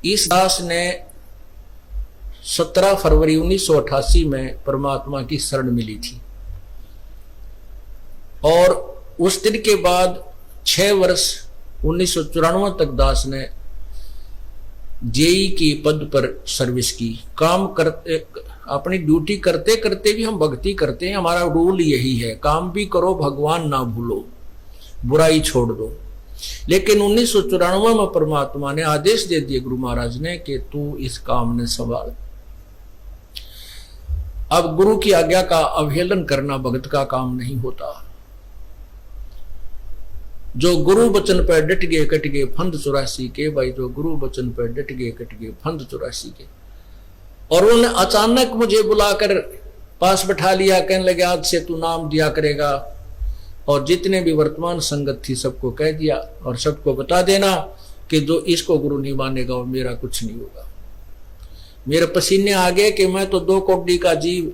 इस दास ने 17 फरवरी 1988 में परमात्मा की शरण मिली थी और उस दिन के बाद 6 वर्ष 1994 तक दास ने जेई के पद पर सर्विस की। काम करते, अपनी ड्यूटी करते करते भी हम भक्ति करते हैं। हमारा रूल यही है, काम भी करो भगवान ना भूलो, बुराई छोड़ दो। लेकिन 1994 में परमात्मा ने आदेश दे दिए गुरु महाराज ने कि तू इस काम ने संभाल। अब गुरु की आज्ञा का अवहेलन करना भगत का काम नहीं होता। जो गुरु वचन पर डट गए कट गए फंद 84 के। भाई जो गुरु वचन पर डट गए कट गए फंद 84 के। और उन्होंने अचानक मुझे बुलाकर पास बैठा लिया, कहने लगे आज से तू नाम दिया करेगा और जितने भी वर्तमान संगत थी सबको कह दिया और सबको बता देना कि जो इसको गुरु नहीं मानेगा वो मेरा कुछ नहीं होगा। मेरे पसीने आ गए कि मैं तो 2 कौड़ी का जीव,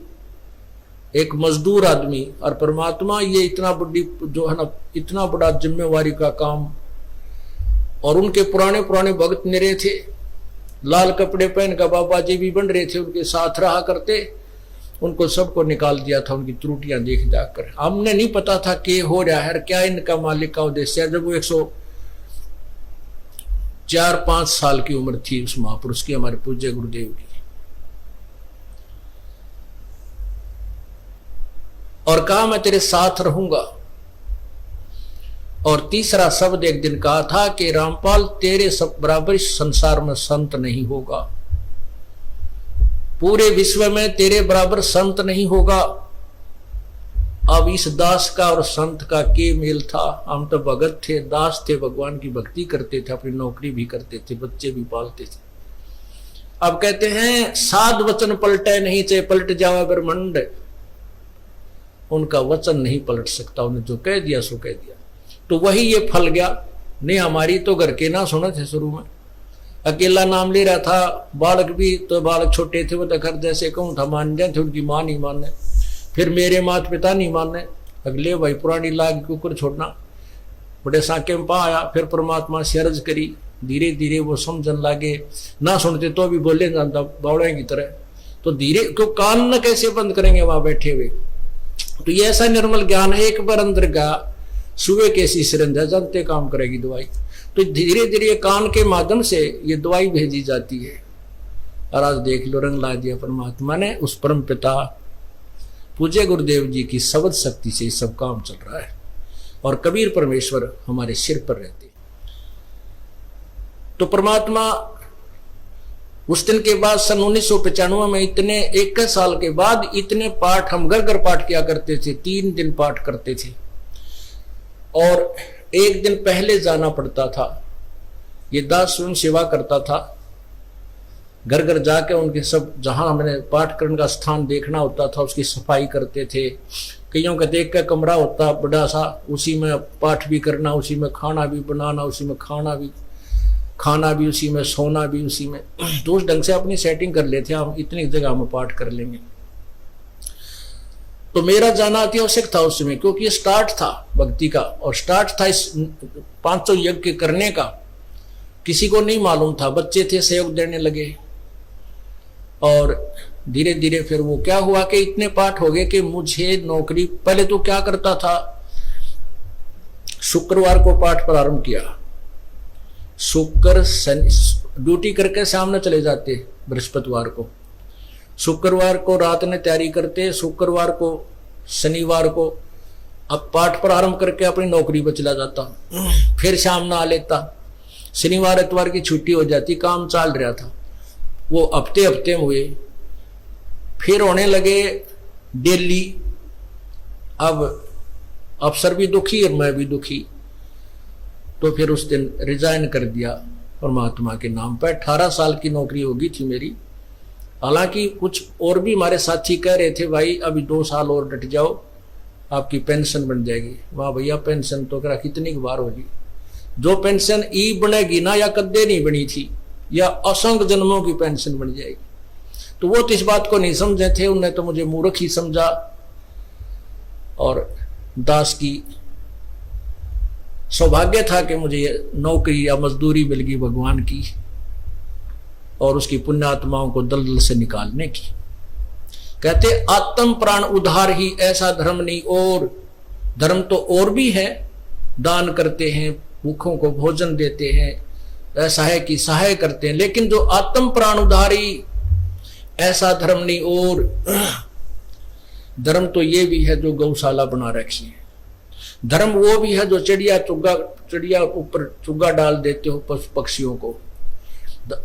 एक मजदूर आदमी, और परमात्मा ये इतना बड़ी जो है ना, इतना बड़ा जिम्मेवारी का काम। और उनके पुराने पुराने भक्त मेरे थे, लाल कपड़े पहन कर बाबा जी भी बन रहे थे, उनके साथ रहा करते। उनको सबको निकाल दिया था उनकी त्रुटियां देख जाकर। हमने नहीं पता था कि हो रहा है क्या इनका मालिक का उद्देश्य है। जब वो 104-5 साल की उम्र थी उस महापुरुष की, हमारे पूज्य गुरुदेव की। और कहा मैं तेरे साथ रहूंगा। और तीसरा शब्द एक दिन कहा था कि रामपाल तेरे सब बराबर इस संसार में संत नहीं होगा, पूरे विश्व में तेरे बराबर संत नहीं होगा। अब इस दास का और संत का के मेल था। हम तो भगत थे, दास थे, भगवान की भक्ति करते थे, अपनी नौकरी भी करते थे, बच्चे भी पालते थे। अब कहते हैं साध वचन पलटे नहीं, चाहे पलट जावे ब्रह्मंड। उनका वचन नहीं पलट सकता, उन्हें जो कह दिया सो कह दिया। तो वही ये फल गया। नहीं हमारी तो घर के ना सुने थे, शुरू में अकेला नाम ले रहा था। बालक भी तो बालक छोटे थे, वो तो घर जैसे कहूँ था मान जाए थे, उनकी माँ नहीं माने, फिर मेरे माता पिता नहीं माने। अगले भाई पुरानी लाग के ऊपर छोड़ना, बड़े साके में पा आया। फिर परमात्मा से अर्ज करी, धीरे धीरे वो समझन लागे। ना सुनते तो भी बोले जाता बावड़े की तरह। तो धीरे क्यों कान न कैसे बंद करेंगे वहां बैठे हुए। तो ये ऐसा निर्मल ज्ञान है, एक बार अंदर का सुबह कैसी सिरंजा जानते काम करेगी दवाई। तो धीरे धीरे कान के माध्यम से ये दवाई भेजी जाती है। और आज देख लो रंग ला दिया परमात्मा ने। उस परम पिता पूज्य गुरुदेव जी की शब्द शक्ति से सब काम चल रहा है और कबीर परमेश्वर हमारे सिर पर रहते। तो परमात्मा उस दिन के बाद सन 1995 में इतने 21 साल के बाद इतने पाठ हम घर घर पाठ किया करते थे। 3 दिन पाठ करते थे और एक दिन पहले जाना पड़ता था। ये दास स्वयं सेवा करता था, घर घर जाके उनके सब जहां हमने पाठ करने का स्थान देखना होता था उसकी सफाई करते थे। कईयों का देख का कमरा होता बड़ा सा, उसी में पाठ भी करना, उसी में खाना भी बनाना, उसी में खाना भी उसी में, सोना भी उसी में। तो उस ढंग से अपनी सेटिंग कर लेते हम, इतनी जगह में पाठ कर लेंगे। तो मेरा जाना अति आवश्यक था उस समय, क्योंकि ये स्टार्ट था भक्ति का और स्टार्ट था इस 500 यज्ञ करने का। किसी को नहीं मालूम था, बच्चे थे सहयोग देने लगे। और धीरे धीरे फिर वो क्या हुआ कि इतने पाठ हो गए कि मुझे नौकरी, पहले तो क्या करता था, शुक्रवार को पाठ प्रारंभ किया। शुक्र ड्यूटी करके सामने चले जाते बृहस्पतिवार को, शुक्रवार को रात में तैयारी करते, शुक्रवार को शनिवार को अब पाठ प्रारंभ करके अपनी नौकरी पर चला जाता, फिर शाम ना आ लेता। शनिवार इतवार की छुट्टी हो जाती, काम चल रहा था। वो हफ्ते हफ्ते हुए, फिर होने लगे डेली। अब अफसर भी दुखी और मैं भी दुखी। तो फिर उस दिन रिजाइन कर दिया परमात्मा के नाम पर। 18 साल की नौकरी होगी थी मेरी। हालांकि कुछ और भी हमारे साथी कह रहे थे भाई अभी 2 साल और डट जाओ, आपकी पेंशन बन जाएगी। वाह भैया, पेंशन तो करा कितनी बार होगी। जो पेंशन ई बनेगी ना, या कद्दे नहीं बनी थी, या असंख्य जन्मों की पेंशन बन जाएगी। तो वो तो इस बात को नहीं समझे थे, उन्हें तो मुझे मूर्ख ही समझा। और दास की सौभाग्य था कि मुझे नौकरी या मजदूरी मिल गई भगवान की। और उसकी पुण्यात्माओं को दलदल से निकालने की। कहते आत्म प्राण उद्धार ही ऐसा धर्म नहीं, और धर्म तो और भी है, दान करते हैं, भूखों को भोजन देते हैं, असहाय की सहाय करते हैं, लेकिन जो आत्म प्राण उद्धारी ऐसा धर्म नहीं। और धर्म तो ये भी है जो गौशाला बना रखी है, धर्म वो भी है जो चिड़िया ऊपर चुग्गा डाल देते हो पशु पक्षियों को,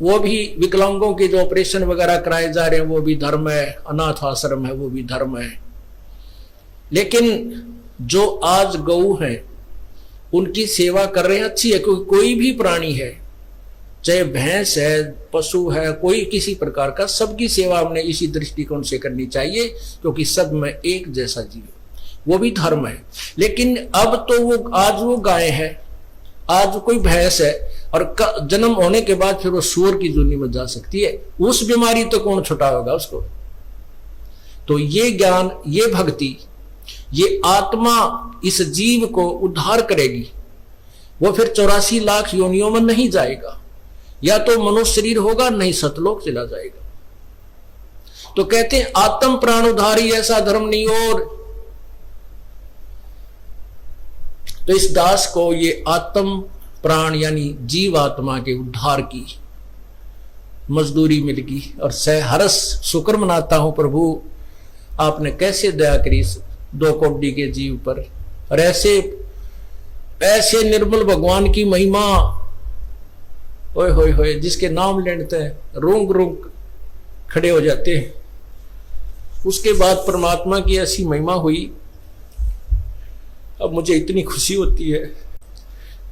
वो भी विकलांगों के जो ऑपरेशन वगैरह कराए जा रहे हैं वो भी धर्म है, अनाथ आश्रम है वो भी धर्म है। लेकिन जो आज गऊ है उनकी सेवा कर रहे हैं, अच्छी है, क्योंकि कोई भी प्राणी है, चाहे भैंस है, पशु है, कोई किसी प्रकार का, सबकी सेवा हमने इसी दृष्टिकोण से करनी चाहिए, क्योंकि सब में एक जैसा जीव, वो भी धर्म है। लेकिन अब तो वो आज वो गाय है, आज कोई भैंस है, और जन्म होने के बाद फिर वो सूअर की जोनी में जा सकती है, उस बीमारी तो कौन छुटाएगा उसको। तो ये ज्ञान, ये भक्ति, ये आत्मा इस जीव को उद्धार करेगी। वो फिर 84 लाख योनियों में नहीं जाएगा, या तो मनुष्य शरीर होगा, नहीं सतलोक चला जाएगा। तो कहते हैं आत्म प्राण उद्धारी ऐसा धर्म नहीं। और तो इस दास को ये आत्म प्राण यानी जीव आत्मा के उद्धार की मजदूरी मिल गई, और सहर्ष शुक्र मनाता हूं प्रभु, आपने कैसे दया करी 2 कोटि के जीव पर। और ऐसे निर्मल भगवान की महिमा, ओए होए होए, जिसके नाम लेते हैं रूंग रूंग खड़े हो जाते हैं। उसके बाद परमात्मा की ऐसी महिमा हुई, अब मुझे इतनी खुशी होती है।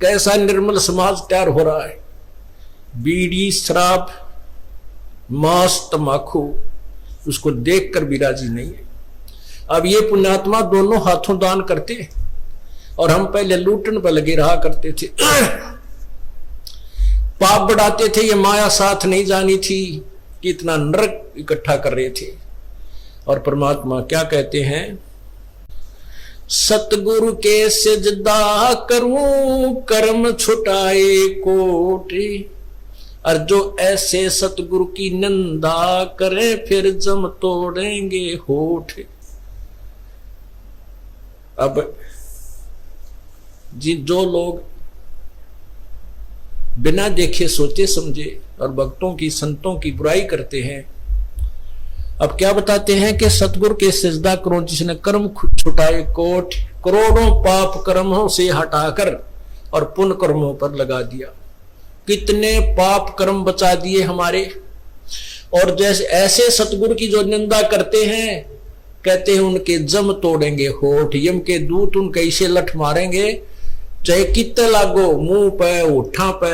कैसा निर्मल समाज तैयार हो रहा है। बीड़ी, शराब, मांस, तंबाकू, उसको देखकर भी राजी नहीं है। अब ये पुण्यात्मा दोनों हाथों दान करते हैं, और हम पहले लूटन पर लगे रहा करते थे, पाप बढ़ाते थे। ये माया साथ नहीं जानी थी कि इतना नरक इकट्ठा कर रहे थे। और परमात्मा क्या कहते हैं, सतगुरु के सिजदा करूं कर्म छुटाए कोटि, और जो ऐसे सतगुरु की निंदा करे फिर जम तोड़ेंगे होठ। अब जो लोग बिना देखे सोचे समझे और भक्तों की संतों की बुराई करते हैं, अब क्या बताते हैं कि सतगुरु के सिजदा करो जिसने कर्म छुटाए कोट, करोड़ों पाप कर्मों से हटाकर और पुण्य कर्मों पर लगा दिया। कितने पाप कर्म बचा दिए हमारे। और जैसे ऐसे सतगुरु की जो निंदा करते हैं, कहते हैं उनके जम तोड़ेंगे होठ, यम के दूत उनके इसे लठ मारेंगे, चाहे कितने लागो, मुंह पे, होठा पे।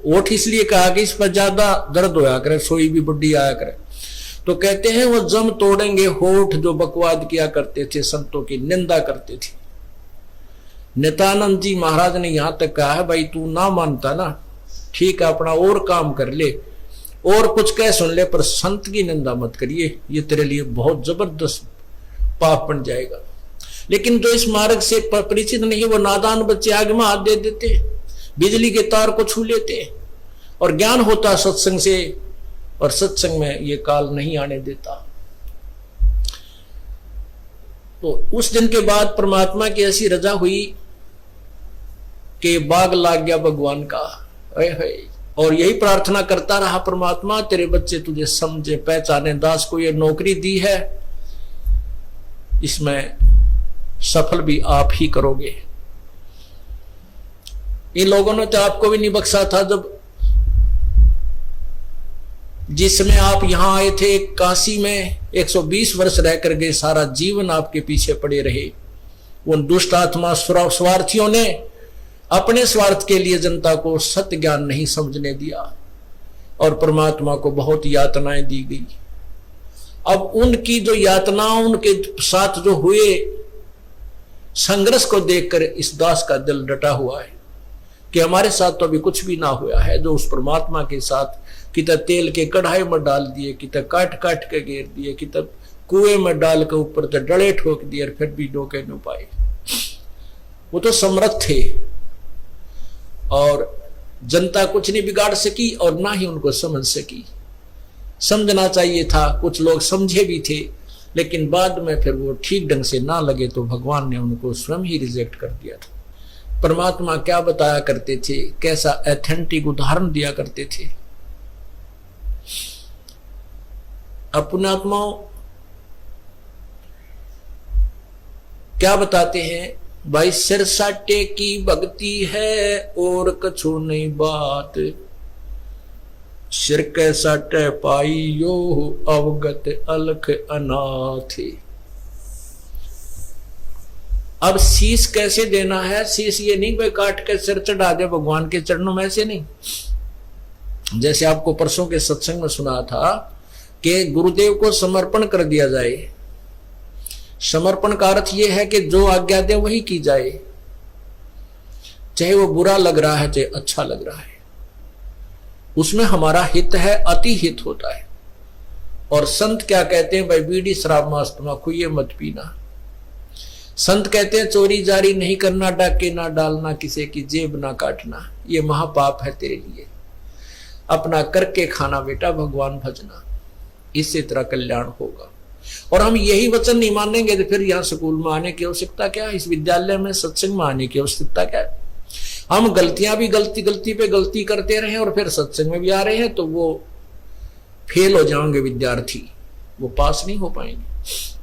होठ इसलिए कहा कि इस पर ज्यादा दर्द होया करे, सोई भी बुढ़ी आया करे। तो कहते हैं वो जम तोड़ेंगे होठ जो बकवाद किया करते थे, संतों की निंदा करते थे। नित्यानंद जी महाराज ने यहां तक कहा है, भाई तू ना मानता ना, ठीक है, अपना और काम कर ले और कुछ कह सुन ले, पर संत की निंदा मत करिए, ये तेरे लिए बहुत जबरदस्त पाप बन जाएगा। लेकिन जो इस मार्ग से परिचित नहीं, वो नादान बच्चे आग में हाथ दे देते, बिजली के तार को छू लेते। और ज्ञान होता सत्संग से, और सत्संग में ये काल नहीं आने देता। तो उस दिन के बाद परमात्मा की ऐसी रजा हुई कि बाग लाग गया भगवान का। और यही प्रार्थना करता रहा, परमात्मा तेरे बच्चे तुझे समझे पहचाने, दास को ये नौकरी दी है, इसमें सफल भी आप ही करोगे। इन लोगों ने तो आपको भी नहीं बख्शा था, जब जिसमें आप यहां आए थे काशी में 120 वर्ष रह कर गए, सारा जीवन आपके पीछे पड़े रहे। उन दुष्ट आत्मा स्वार्थियों ने अपने स्वार्थ के लिए जनता को सत्य ज्ञान नहीं समझने दिया, और परमात्मा को बहुत यातनाएं दी गई। अब उनकी जो यातनाओं, उनके साथ जो हुए संघर्ष को देखकर इस दास का दिल डटा हुआ है कि हमारे साथ तो अभी कुछ भी ना हुआ है। जो उस परमात्मा के साथ कितना तेल के कढ़ाई में डाल दिए, कितना काट काट के घेर दिए, कितना कुएं में डाल के ऊपर तो डले ठोक दिए, और फिर भी डोके न पाए। वो तो समर्थ थे, और जनता कुछ नहीं बिगाड़ सकी और ना ही उनको समझ सकी। समझना चाहिए था। कुछ लोग समझे भी थे, लेकिन बाद में फिर वो ठीक ढंग से ना लगे तो भगवान ने उनको स्वयं ही रिजेक्ट कर दिया था। परमात्मा क्या बताया करते थे, कैसा ऑथेंटिक उदाहरण दिया करते थे। अपनात्माओं क्या बताते हैं, भाई सिर साटे की भक्ति है और कछु नहीं बात, सिर के साटे पाई यो अवगत अलख अनाथ। अब शीश कैसे देना है, शीश ये नहीं भाई काट के सिर चढ़ा दे भगवान के चरणों में, ऐसे नहीं। जैसे आपको परसों के सत्संग में सुना था कि गुरुदेव को समर्पण कर दिया जाए। समर्पण का अर्थ यह है कि जो आज्ञा दे वही की जाए, चाहे वो बुरा लग रहा है चाहे अच्छा लग रहा है, उसमें हमारा हित है, अति हित होता है। और संत क्या कहते हैं, भाई बीड़ी शराब मांस तंबाकू ये मत पीना। संत कहते हैं चोरी जारी नहीं करना, डाके ना डालना, किसी की जेब ना काटना, ये महापाप है तेरे लिए। अपना करके खाना बेटा, भगवान भजना, इससे तेरा कल्याण होगा। और हम यही वचन नहीं मानेंगे तो फिर यहाँ स्कूल में आने की आवश्यकता क्या है, इस विद्यालय में सत्संग में आने की आवश्यकता क्या है। हम गलतियां भी गलती पे गलती करते रहे और फिर सत्संग में भी आ रहे हैं तो वो फेल हो जाएंगे विद्यार्थी, वो पास नहीं हो पाएंगे।